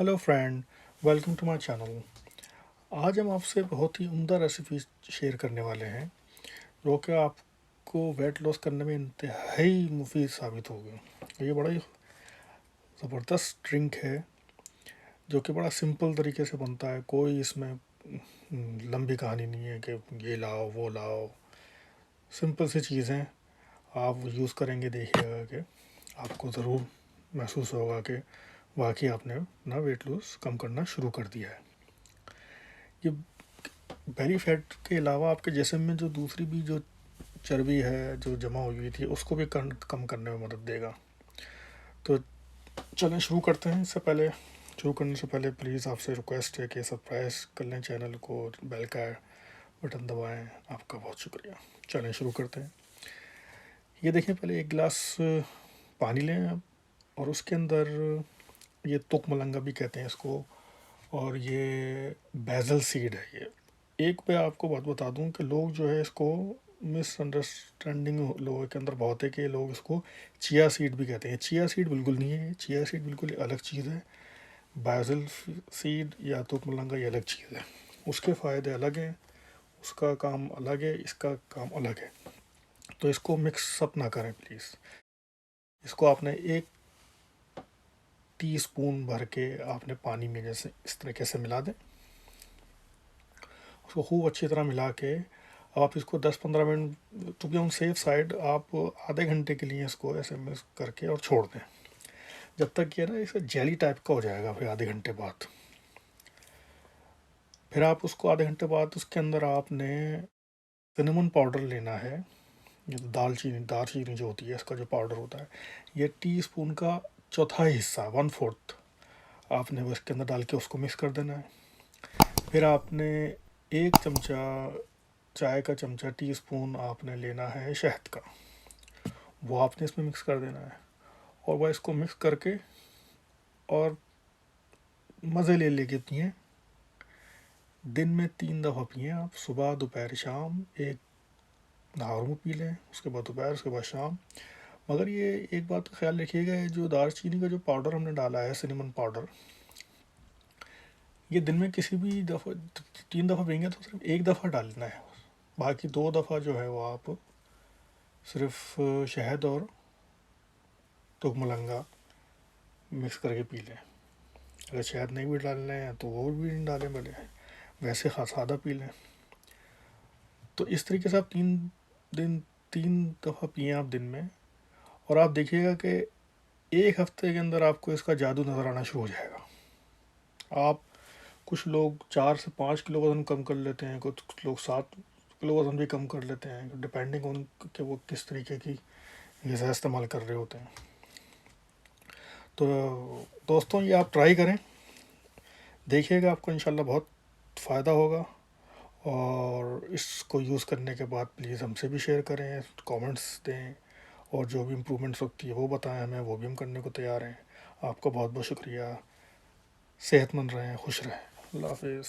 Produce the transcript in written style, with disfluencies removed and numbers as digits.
Hello friend, welcome to my channel. आज हम आपसे बहुत ही उम्दा रेसिपी शेयर करने वाले हैं जो कि आपको वेट लॉस करने में इंतहाई मुफीद साबित होगी। ये बड़ा ही ज़बरदस्त ड्रिंक है जो कि बड़ा सिंपल तरीके से बनता है। कोई इसमें लंबी कहानी नहीं है कि ये लाओ वो लाओ। सिंपल सी चीज़ें आप यूज़ करेंगे, देखिएगा कि आपको ज़रूर महसूस होगा कि वाकई आपने अपना वेट लॉस कम करना शुरू कर दिया है। ये बेली फैट के अलावा आपके जिस्म में जो दूसरी भी जो चर्बी है जो जमा हुई थी उसको भी कम करने में मदद देगा। तो चलें शुरू करते हैं। इससे पहले शुरू करने से पहले प्लीज़ आपसे रिक्वेस्ट है कि सब्सक्राइब कर लें चैनल को, बेल का बटन दबाएं। आपका बहुत शुक्रिया। चलें शुरू करते हैं। ये देखें, पहले एक गिलास पानी लें आप, और उसके अंदर ये तुक मलंगा भी कहते हैं इसको, और ये बैजल सीड है। ये एक पे आपको बात बता दूं कि लोग जो है इसको मिसअंडरस्टैंडिंग लोगों के अंदर बहुत है कि लोग इसको चिया सीड भी कहते हैं। चिया सीड बिल्कुल नहीं है, चिया सीड बिल्कुल अलग चीज़ है। बैजल सीड या तुक मलंगा ये अलग चीज़ है। उसके फ़ायदे अलग हैं, उसका काम अलग है, इसका काम अलग है। तो इसको मिक्स अप ना करें प्लीज़। इसको आपने 1 टीस्पून भर के आपने पानी में जैसे इस तरीके से मिला दें। उसको खूब अच्छी तरह मिला के अब आप इसको 10-15 minute, to be on safe side, आप आधे घंटे के लिए इसको ऐसे मिक्स करके और छोड़ दें, जब तक ये ना इसे जेली टाइप का हो जाएगा। फिर आधे घंटे बाद फिर आप उसको आधे घंटे बाद उसके अंदर आपने सिनेमन पाउडर लेना है। ये दालचीनी जो होती है, इसका जो पाउडर होता है, ये टीस्पून का चौथाई हिस्सा, 1/4 आपने वो इसके अंदर डाल के उसको मिक्स कर देना है। फिर आपने 1 चमचा, चाय का चमचा, टीस्पून आपने लेना है शहद का, वो आपने इसमें मिक्स कर देना है। और वह इसको मिक्स करके और मज़े ले लेके पिएँ। दिन में 3 दफ़ा पिएँ आप, सुबह दोपहर शाम। एक नहार में पी लें, उसके बाद दोपहर, उसके बाद शाम। मगर ये एक बात का ख्याल रखिएगा, ये जो दालचीनी का जो पाउडर हमने डाला है, सिनेमन पाउडर, ये दिन में किसी भी दफ़ा 3 दफ़ा पिएंगे तो सिर्फ 1 दफ़ा डालना है। बाकी 2 दफ़ा जो है वो आप सिर्फ शहद और तुक मलंगा मिक्स करके पी लें। अगर शहद नहीं भी डालना है तो वो भी नहीं डालें, भले वैसे सादा पी लें। तो इस तरीके से आप 3 दफ़ा पिएँ आप दिन में, और आप देखिएगा कि 1 हफ्ते के अंदर आपको इसका जादू नज़र आना शुरू हो जाएगा। आप कुछ लोग 4 से 5 किलो वज़न कम कर लेते हैं, कुछ लोग 7 किलो वज़न भी कम कर लेते हैं, डिपेंडिंग ऑन कि वो किस तरीके की ग़िज़ा इस्तेमाल कर रहे होते हैं। तो दोस्तों, ये आप ट्राई करें, देखिएगा आपको इंशाल्लाह बहुत फ़ायदा होगा। और इसको यूज़ करने के बाद प्लीज़ हमसे भी शेयर करें, कमेंट्स दें, और जो भी इम्प्रूवमेंट्स होती है वो बताएं हमें, वो भी हम करने को तैयार हैं। आपका बहुत बहुत शुक्रिया। सेहतमंद रहें, खुश रहें। अल्लाह हाफ़िज़।